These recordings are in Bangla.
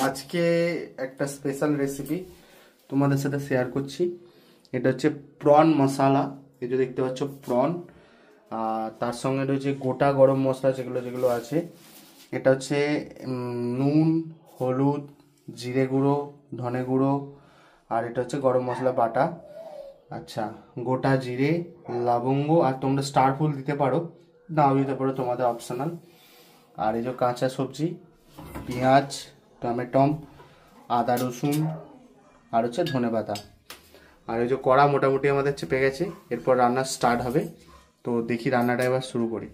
আজকে একটা স্পেশাল রেসিপি তোমাদের সাথে শেয়ার করছি। এটা হচ্ছে প্রন মশলা। এই যে দেখতে পাচ্ছ প্রন, তার সঙ্গে রয়েছে গোটা গরম মশলা যেগুলো যেগুলো আছে। এটা হচ্ছে নুন, হলুদ, জিরে গুঁড়ো, ধনে গুঁড়ো, আর এটা হচ্ছে গরম মশলা বাটা। আচ্ছা, গোটা জিরে, লবঙ্গ, আর তোমরা স্টার ফুল দিতে পারো, নাও দিতে পারো, তোমাদের অপশনাল। আর এই যে কাঁচা সবজি, পেঁয়াজ, টমেটো, আদা রসুন, আর হচ্ছে ধনেপাতা। আর এই যে কড়া মোটামুটি আমাদের চেপে গেছে, এরপর রান্না স্টার্ট হবে। তো দেখি রান্নাটা এবার শুরু করি।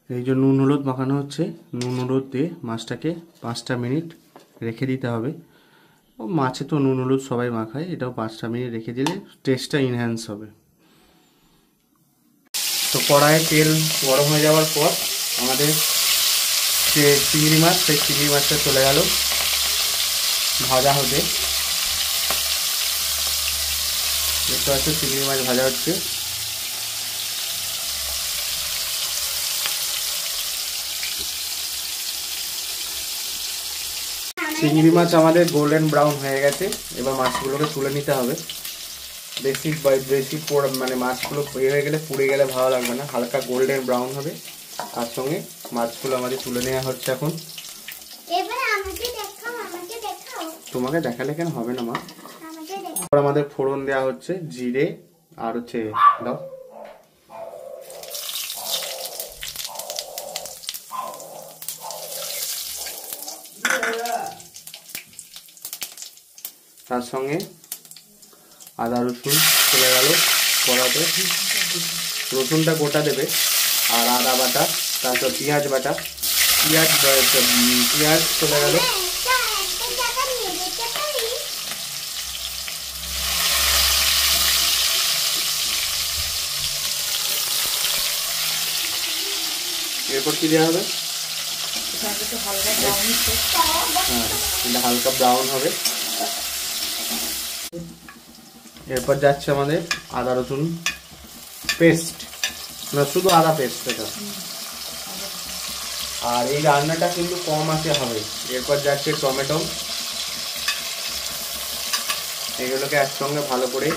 এই যে নুন হলুদ মাখানো হচ্ছে, নুন হলুদ দিয়ে মাছটাকে 5টা মিনিট রেখে দিতে হবে। ও মাছে তো নুন হলুদ সবাই মাখায়, এটাও 5টা মিনিট রেখে দিলে টেস্টটা ইনহ্যান্স হবে। তো কড়াইয়ে তেল গরম হয়ে যাওয়ার পর আমাদের যে চিংড়ি মাছ, সেই চিংড়ি মাছটা চলে গেল ভাজা হতে। দেখতে পাচ্ছ চিংড়ি মাছ ভাজা হচ্ছে। চিংড়ি মাছ আমাদের গোল্ডেন ব্রাউন হয়ে গেছে, এবার মাছগুলোকে তুলে নিতে হবে। বেশি মানে মাছগুলো হয়ে গেলে পুড়ে গেলে ভালো লাগবে না, হালকা গোল্ডেন ব্রাউন হবে। তার সঙ্গে মাছগুলো আমাদের তুলে নেওয়া হচ্ছে এখন। তোমাকে দেখালে কেন হবে না মা? আমাদের ফোড়ন দেওয়া হচ্ছে জিরে আর হচ্ছে দাও তার সঙ্গে আদা রসুন চলে গেল কড়াতে। রসুনটা গোটা দেবে, আর আদা বাটা, তারপর পেঁয়াজ বাটা, পেঁয়াজ চলে গেল। এরপর কি দেওয়া হবে? হ্যাঁ, এটা হালকা ব্রাউন হবে। এরপর যাচ্ছে আমাদের আদা রসুন পেস্ট, না শুধু আদা পেস্ট এটা। আর এই রান্নাটা কিন্তু কম আছে হবে। এরপর যাচ্ছে টমেটো, এগুলোকে একসঙ্গে ভালো করে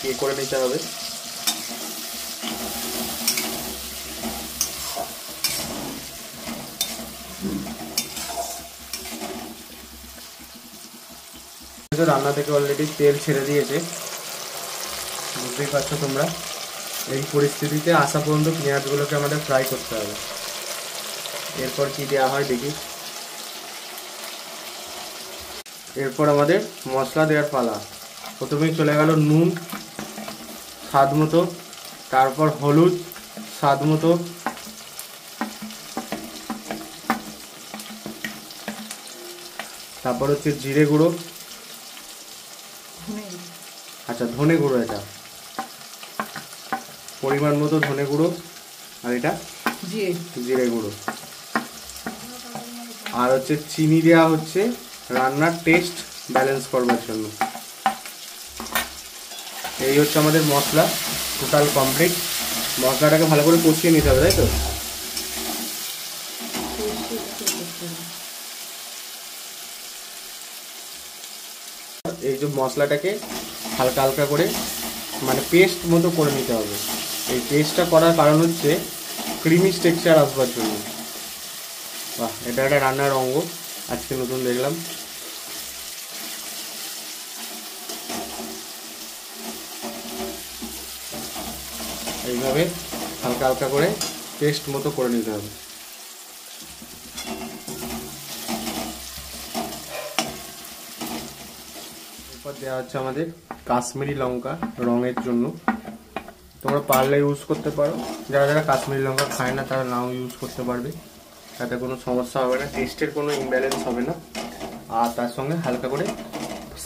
ইয়ে করে নিতে হবে। রান্না থেকে অলরেডি তেল ছেড়ে দিয়েছে, বুঝতেই পারছো তোমরা। এই পরিস্থিতিতে আসা পর্যন্ত পেঁয়াজগুলোকে আমাদের ফ্রাই করতে হবে। এরপর কি দেওয়া হয় দেখি। এরপর আমাদের মশলা দেওয়ার পালা। প্রথমেই চলে গেল নুন স্বাদ মতো, তারপর হলুদ স্বাদ মতো, তারপর হচ্ছে জিরে গুঁড়ো, আচ্ছা ধনে গুঁড়ো, এটা পরিমাণ মতো ধনে গুঁড়ো, আর এটা জিরে গুঁড়ো। আর হচ্ছে চিনি দেওয়া হচ্ছে রান্নার টেস্ট ব্যালেন্স করবার জন্য। এই হচ্ছে আমাদের মশলা টোটাল কমপ্লিট। মশলাটাকে ভালো করে কষিয়ে নিতে হবে, তাই তো? এই যে মশলাটাকে হালকা হালকা করে মানে পেস্ট মতো করে নিতে হবে। এই পেস্টটা করার কারণ হচ্ছে ক্রিমি টেক্সচার আসবার জন্য। বাহ, এটা একটা রান্নার অঙ্গ, আজকে নতুন দেখলাম। এইভাবে হালকা হালকা করে পেস্ট মতো করে নিতে হবে। এরপর দেওয়া হচ্ছে আমাদের কাশ্মীরি লঙ্কা রঙের জন্য। তোমরা পারলে ইউজ করতে পারো, যারা যারা কাশ্মীরি লঙ্কা খায় না তারা নাও ইউজ করতে পারবে, তাতে কোনো সমস্যা হবে না, টেস্টের কোনো ইমব্যালেন্স হবে না। আর তার সঙ্গে হালকা করে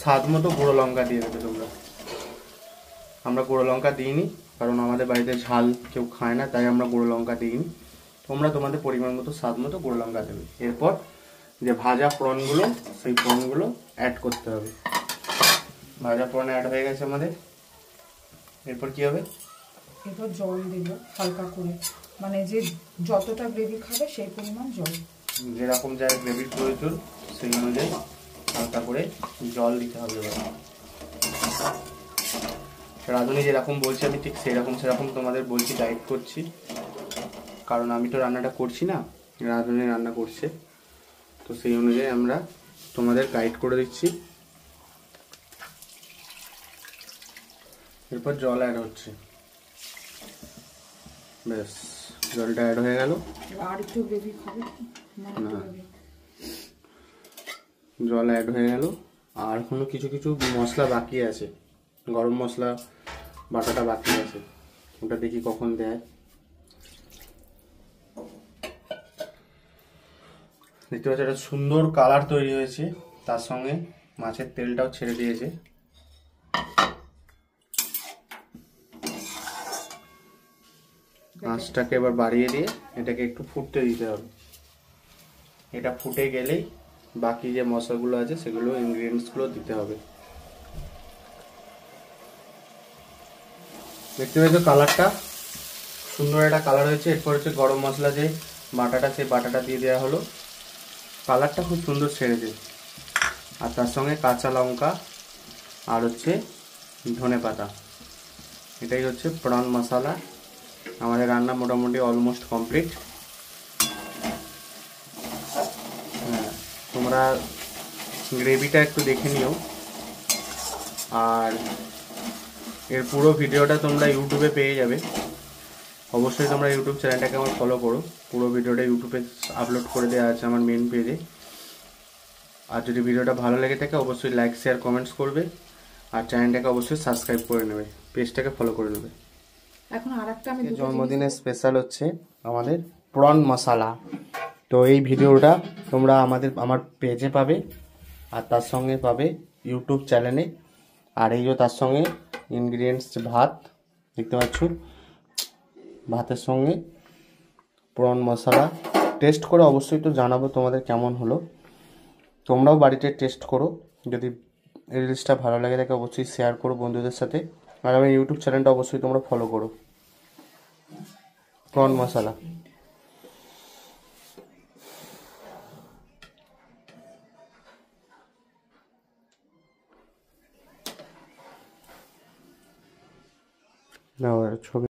স্বাদ মতো গুঁড়ো লঙ্কা দিয়ে দেবে তোমরা। আমরা গুঁড়ো লঙ্কা দিইনি, কারণ আমাদের বাড়িতে ঝাল কেউ খায় না, তাই আমরা গুঁড়ো লঙ্কা দিইনি। তোমরা তোমাদের পরিমাণ মতো স্বাদ মতো গুঁড়ো লঙ্কা দেবে। এরপর যে ভাজা প্রনগুলো, সেই প্রনগুলো অ্যাড করতে হবে। ভাজা প্রন অ্যাড হয়ে গেছে আমাদের। এরপর কি হবে? এরপর জল দেব হালকা করে, মানে যে যতটা গ্রেভি খাবে সেই পরিমাণ জল, যেরকম যার গ্রেভির প্রয়োজন সেই অনুযায়ী হালকা করে জল দিতে হবে। রাঁধুনি যেরকম বলছি আমি ঠিক সেরকম তোমাদের বলছি, গাইড করছি, কারণ আমি তো রান্নাটা করছি না, রাঁধুনি রান্না করছে, তো সেই অনুযায়ী আমরা তোমাদের গাইড করে দিচ্ছি। এরপর জল অ্যাড হচ্ছে, ব্যাস জলটা অ্যাড হয়ে গেল। আর একটু গ্রেভি খাবে না, জল অ্যাড হয়ে গেল। আর কোনো কিছু কিছু মশলা বাকি আছে, গরম মশলা বাটাটা বাকি আছে, ওটা দেখি কখন দেয়। দেখতে পাচ্ছি একটা সুন্দর কালার তৈরি হয়েছে, তার সঙ্গে মাছের তেলটাও ছেড়ে দিয়েছে। আঁচটাকে এবার বাড়িয়ে দিয়ে এটাকে একটু ফুটতে দিতে হবে। এটা ফুটে গেলেই বাকি যে মশলাগুলো আছে সেগুলো ইনগ্রিডিয়েন্টসগুলো দিতে হবে। দেখতে পাচ্ছ কালারটা সুন্দর একটা কালার হয়েছে। এরপর হচ্ছে গরম মশলা যে বাটাটা, সেই বাটাটা দিয়ে দেওয়া হলো, কালারটা খুব সুন্দর ছেড়েছে। আর তার সঙ্গে কাঁচা লঙ্কা আর হচ্ছে ধনে পাতা, এটাই হচ্ছে প্রন মশলা। আমাদের রান্না মোটামুটি অলমোস্ট কমপ্লিট। হ্যাঁ, তোমরা গ্রেভিটা একটু দেখে নিও। আর এর পুরো ভিডিওটা তোমরা ইউটিউবে পেয়ে যাবে, অবশ্যই তোমরা ইউটিউব চ্যানেলটাকে আমার ফলো করো। পুরো ভিডিওটা ইউটিউবে আপলোড করে দেওয়া আছে আমার মেন পেজে। আর যদি ভিডিওটা ভালো লেগে থাকে অবশ্যই লাইক শেয়ার কমেন্টস করবে, আর চ্যানেলটাকে অবশ্যই সাবস্ক্রাইব করে নেবে, পেজটাকে ফলো করে নেবে। এখন আরেকটা আমি জন্মদিনের স্পেশাল হচ্ছে আমাদের প্রন মশলা। তো এই ভিডিওটা তোমরা আমার পেজে পাবে, আর তার সঙ্গে পাবে ইউটিউব চ্যানেলে। আর এই যে তার সঙ্গে ইনগ্রিডিয়েন্টস ভাত দেখতে পাচ্ছ, ভাতের সঙ্গে প্রন মশলা। টেস্ট করে অবশ্যই তো জানাবো তোমাদের কেমন হলো। তোমরাও বাড়িতে টেস্ট করো, যদি এই রিলসটা ভালো লাগে থাকে অবশ্যই শেয়ার করো বন্ধুদের সাথে। আর আমার ইউটিউব চ্যানেলটা অবশ্যই তোমরা ফলো করো। প্রন মশলা না ছবি